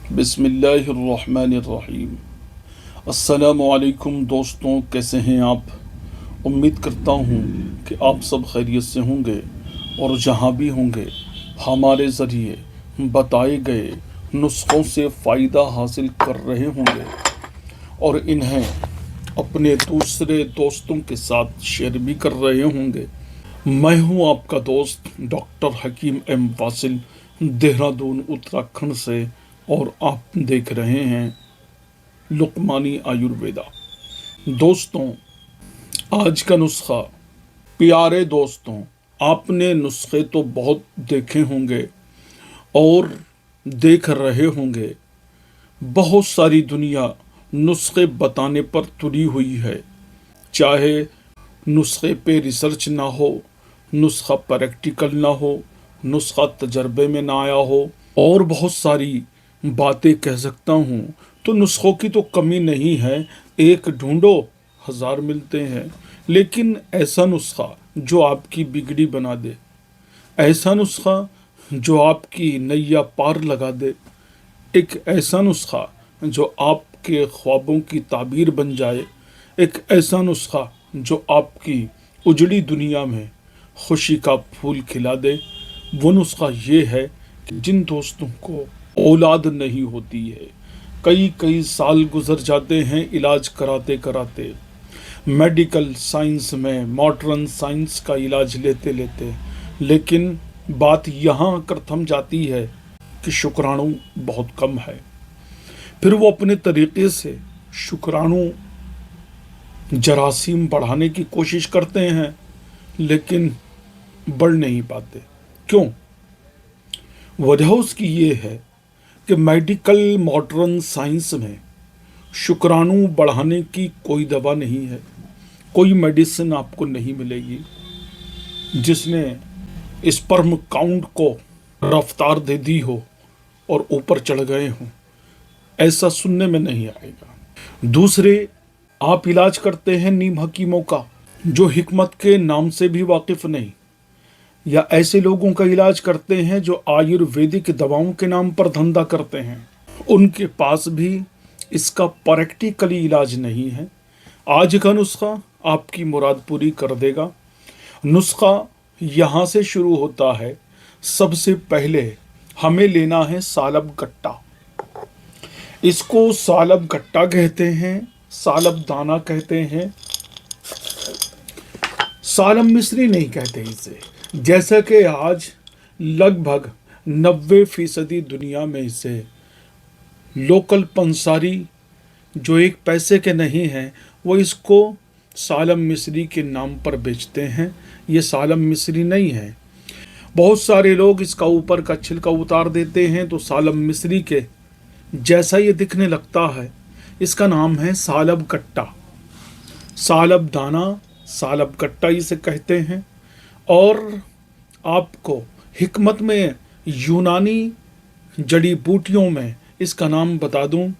बिस्मिल्लाहिर्रहमानिर्रहीम। अस्सलामुअलैकुम दोस्तों, कैसे हैं आप? उम्मीद करता हूँ कि आप सब खैरियत से होंगे और जहाँ भी होंगे हमारे ज़रिए बताए गए नुस्ख़ों से फ़ायदा हासिल कर रहे होंगे और इन्हें अपने दूसरे दोस्तों के साथ शेयर भी कर रहे होंगे। मैं हूँ आपका दोस्त डॉक्टर हकीम एम वासिल, देहरादून उत्तराखंड से, और आप देख रहे हैं लुकमानी आयुर्वेदा। दोस्तों, आज का नुस्खा, प्यारे दोस्तों, आपने नुस्खे तो बहुत देखे होंगे और देख रहे होंगे। बहुत सारी दुनिया नुस्खे बताने पर तुली हुई है, चाहे नुस्खे पे रिसर्च ना हो, नुस्खा प्रैक्टिकल ना हो, नुस्खा तजर्बे में ना आया हो, और बहुत सारी बातें कह सकता हूँ। तो नुस्खों की तो कमी नहीं है, एक ढूंढो हजार मिलते हैं। लेकिन ऐसा नुस्खा जो आपकी बिगड़ी बना दे, ऐसा नुस्खा जो आपकी नैया पार लगा दे, एक ऐसा नुस्खा जो आपके ख्वाबों की ताबीर बन जाए, एक ऐसा नुस्खा जो आपकी उजड़ी दुनिया में खुशी का फूल खिला दे। वो नुस्खा ये है कि जिन दोस्तों को औलाद नहीं होती है, कई कई साल गुजर जाते हैं इलाज कराते कराते, मेडिकल साइंस में मॉडर्न साइंस का इलाज लेते लेते, लेकिन बात यहाँ आकर थम जाती है कि शुक्राणु बहुत कम है। फिर वो अपने तरीके से शुक्राणु जरासीम बढ़ाने की कोशिश करते हैं, लेकिन बढ़ नहीं पाते। क्यों? वजह उसकी ये है कि मेडिकल मॉडर्न साइंस में शुक्राणु बढ़ाने की कोई दवा नहीं है, कोई मेडिसिन आपको नहीं मिलेगी जिसने स्पर्म काउंट को रफ्तार दे दी हो और ऊपर चढ़ गए हों। ऐसा सुनने में नहीं आएगा। दूसरे, आप इलाज करते हैं नीम हकीमों का, जो हिकमत के नाम से भी वाकिफ नहीं, या ऐसे लोगों का इलाज करते हैं जो आयुर्वेदिक दवाओं के नाम पर धंधा करते हैं। उनके पास भी इसका प्रैक्टिकली इलाज नहीं है। आज का नुस्खा आपकी मुराद पूरी कर देगा। नुस्खा यहाँ से शुरू होता है। सबसे पहले हमें लेना है सालब गट्टा। इसको सालब गट्टा कहते हैं, सालब दाना कहते हैं, सालब मिश्री नहीं कहते इसे। जैसा कि आज लगभग 90% दुनिया में इसे लोकल पंसारी जो एक पैसे के नहीं हैं, वो इसको सालब मिश्री के नाम पर बेचते हैं। ये सालब मिश्री नहीं है। बहुत सारे लोग इसका ऊपर का छिलका उतार देते हैं तो सालब मिश्री के जैसा ये दिखने लगता है। इसका नाम है सालब गट्टा, सालब दाना, सालब गट्टा इसे कहते हैं। और आपको हिकमत में यूनानी जड़ी बूटियों में इसका नाम बता दूं,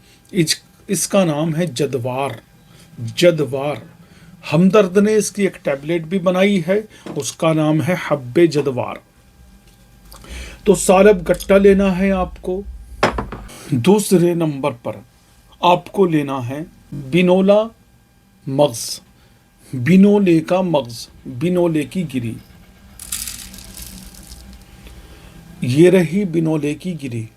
इसका नाम है जदवार। जदवार, हमदर्द ने इसकी एक टैबलेट भी बनाई है, उसका नाम है हब्बे जदवार। तो सालब गट्टा लेना है आपको। दूसरे नंबर पर आपको लेना है बिनोला मग्ज, बिनोले का मग्ज, बिनोले की गिरी। ये रही बिनोले की गिरी।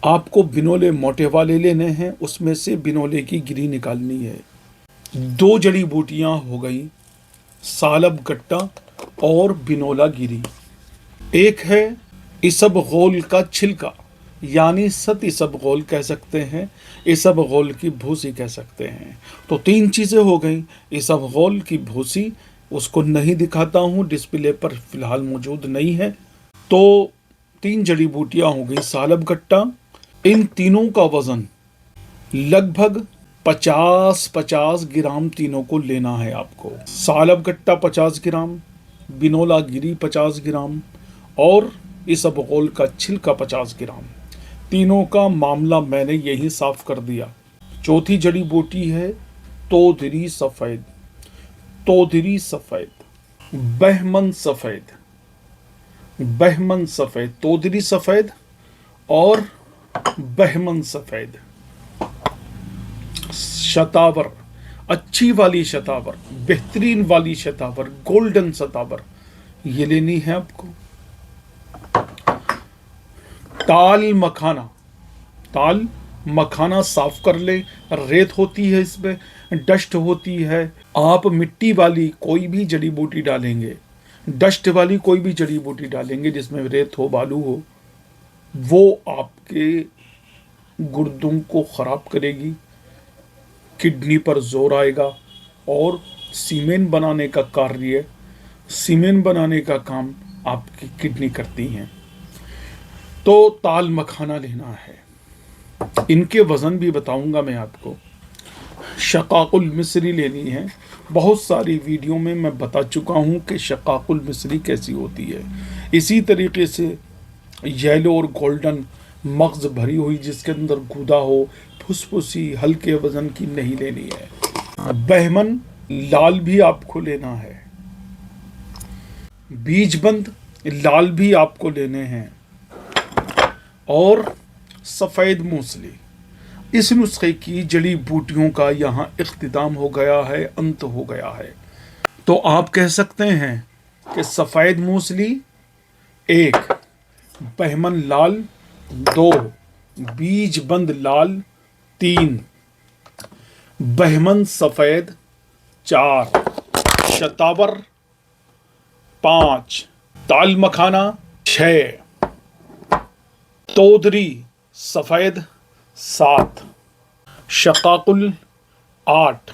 आपको बिनोले मोटे वाले लेने हैं, उसमें से बिनोले की गिरी निकालनी है। दो जड़ी बूटियां हो गई, सालब गट्टा और बिनोला गिरी। एक है इसबगोल का छिलका, यानी सत इसबगोल कह सकते हैं, इसबगोल की भूसी कह सकते हैं। तो तीन चीज़ें हो गई। इसबगोल की भूसी, उसको नहीं दिखाता हूँ, डिस्प्ले पर फिलहाल मौजूद नहीं है। तो तीन जड़ी बूटियाँ हो गई, सालब गट्टा। इन तीनों का वज़न लगभग 50-50 ग्राम तीनों को लेना है आपको। सालब गट्टा 50 ग्राम, बिनोला गिरी 50 ग्राम और इसबगोल का छिलका 50 ग्राम। तीनों का मामला मैंने यही साफ कर दिया। चौथी जड़ी बूटी है तोदरी सफ़ेद, तोदरी सफ़ेद, बहमन सफ़ेद, बहमन सफ़ेद, तोदरी सफ़ेद और बहमन सफ़ेद शतावर, अच्छी वाली शतावर, बेहतरीन वाली शतावर, गोल्डन शतावर, ये लेनी है आपको। ताल मखाना, ताल मखाना साफ कर ले, रेत होती है इसमें, डस्ट होती है। आप मिट्टी वाली कोई भी जड़ी बूटी डालेंगे, डस्ट वाली कोई भी जड़ी बूटी डालेंगे जिसमें रेत हो, बालू हो, वो आपके गुर्दों को खराब करेगी, किडनी पर जोर आएगा और सीमेंट बनाने का कार्य, सीमेंट बनाने का काम आपकी किडनी करती हैं। तो ताल मखाना लेना है। इनके वज़न भी बताऊंगा मैं आपको। शकाकुल मिस्री लेनी है। बहुत सारी वीडियो में मैं बता चुका हूं कि शकाकुल मिस्री कैसी होती है। इसी तरीके से येलो और गोल्डन मग्ज भरी हुई जिसके अंदर गूदा हो, फुसफुसी, हल्के वजन की नहीं लेनी है। बहमन लाल भी आपको लेना है। बीजबंद लाल भी आपको लेने हैं। और सफ़ेद मूसली। इस नुस्खे की जड़ी बूटियों का यहाँ इख्तिताम हो गया है, अंत हो गया है। तो आप कह सकते हैं कि सफ़ेद मूसली 1, बहमन लाल 2, बीज बंद लाल 3, बहमन सफ़ेद 4, शतावर 5, ताल मखाना 6, तोदरी सफ़ेद 7, शकाकुल 8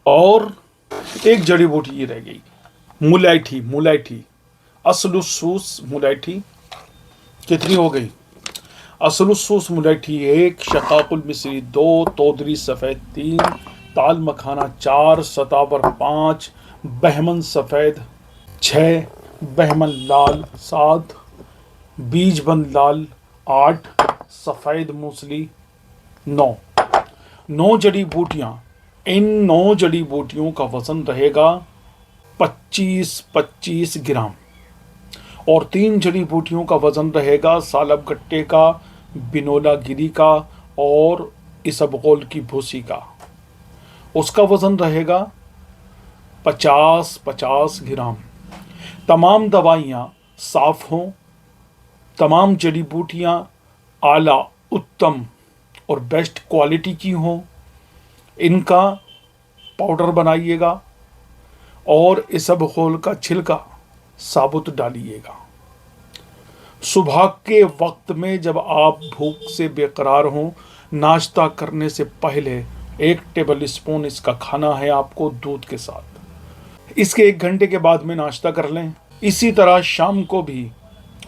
और एक जड़ी बूटी ये रह गई, मुलैठी। मुलैठी असलुसूस मुलैठी कितनी हो गई? असलुसूस मुलैठी 1, शकाकुल मिस्री 2, तोदरी सफ़ेद 3, ताल मखाना 4, शतावर 5, बहमन सफ़ेद 6, बहमन लाल 7, बीजबंद लाल 8, सफ़ेद मूसली 9। 9 जड़ी बूटियाँ। इन 9 जड़ी बूटियों का वज़न रहेगा 25-25 ग्राम और 3 जड़ी बूटियों का वज़न रहेगा सालब गट्टे का, बिनोला गिरी का और इसबगोल की भूसी का। उसका वज़न रहेगा 50-50 ग्राम। तमाम दवाइयाँ साफ़ हों, तमाम जड़ी बूटियाँ आला, उत्तम और बेस्ट क्वालिटी की हों, इनका पाउडर बनाइएगा और इसबगोल का छिलका साबुत डालिएगा। सुबह के वक्त में जब आप भूख से बेकरार हों, नाश्ता करने से पहले 1 टेबल स्पून इसका खाना है आपको दूध के साथ। इसके 1 घंटे के बाद में नाश्ता कर लें। इसी तरह शाम को भी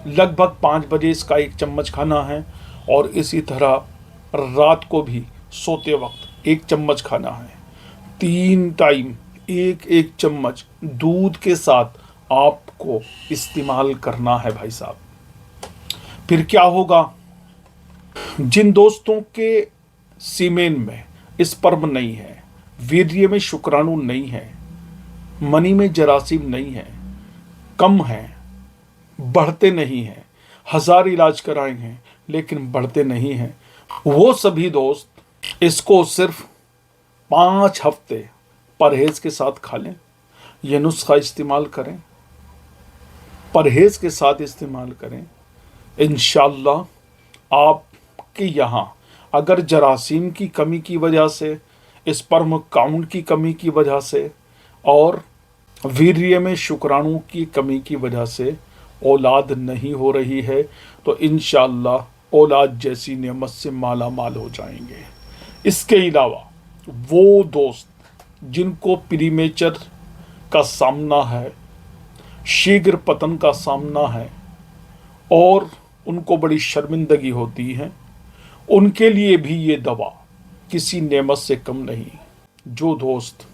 लगभग 5 बजे इसका 1 चम्मच खाना है और इसी तरह रात को भी सोते वक्त 1 चम्मच खाना है। 3 टाइम 1-1 चम्मच दूध के साथ आपको इस्तेमाल करना है भाई साहब। फिर क्या होगा? जिन दोस्तों के सीमेन में स्पर्म नहीं है, वीर्य में शुक्राणु नहीं है, मनी में जरासीम नहीं है, कम है, बढ़ते नहीं हैं, 1000 इलाज कराए हैं लेकिन बढ़ते नहीं हैं, वो सभी दोस्त इसको सिर्फ 5 हफ्ते परहेज के साथ खा लें। यह नुस्खा इस्तेमाल करें, परहेज के साथ इस्तेमाल करें। इंशाअल्लाह आपके यहाँ अगर जरासीम की कमी की वजह से, स्पर्म काउंट की कमी की वजह से और वीर्य में शुक्राणु की कमी की वजह से औलाद नहीं हो रही है तो इंशाअल्लाह औलाद जैसी नेमत से माला माल हो जाएंगे। इसके अलावा वो दोस्त जिनको प्रीमेचर का सामना है, शीघ्र पतन का सामना है और उनको बड़ी शर्मिंदगी होती है, उनके लिए भी ये दवा किसी नेमत से कम नहीं। जो दोस्त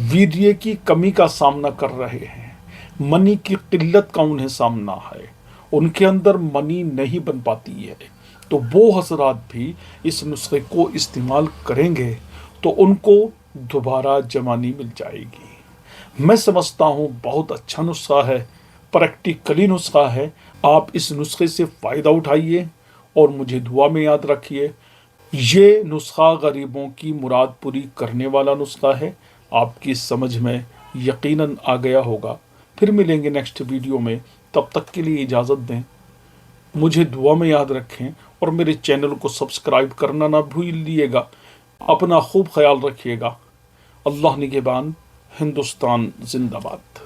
वीर्य की कमी का सामना कर रहे हैं, मनी की किल्लत का उन्हें सामना है, उनके अंदर मनी नहीं बन पाती है, तो वो हजरात भी इस नुस्खे को इस्तेमाल करेंगे तो उनको दोबारा जवानी मिल जाएगी। मैं समझता हूँ बहुत अच्छा नुस्खा है, प्रैक्टिकली नुस्खा है। आप इस नुस्खे से फ़ायदा उठाइए और मुझे दुआ में याद रखिए। ये नुस्खा गरीबों की मुराद पूरी करने वाला नुस्खा है, आपकी समझ में यकीनन आ गया होगा। फिर मिलेंगे नेक्स्ट वीडियो में, तब तक के लिए इजाज़त दें, मुझे दुआ में याद रखें और मेरे चैनल को सब्सक्राइब करना ना भूलिएगा। अपना खूब ख्याल रखिएगा। अल्लाह निगहबान। हिंदुस्तान जिंदाबाद।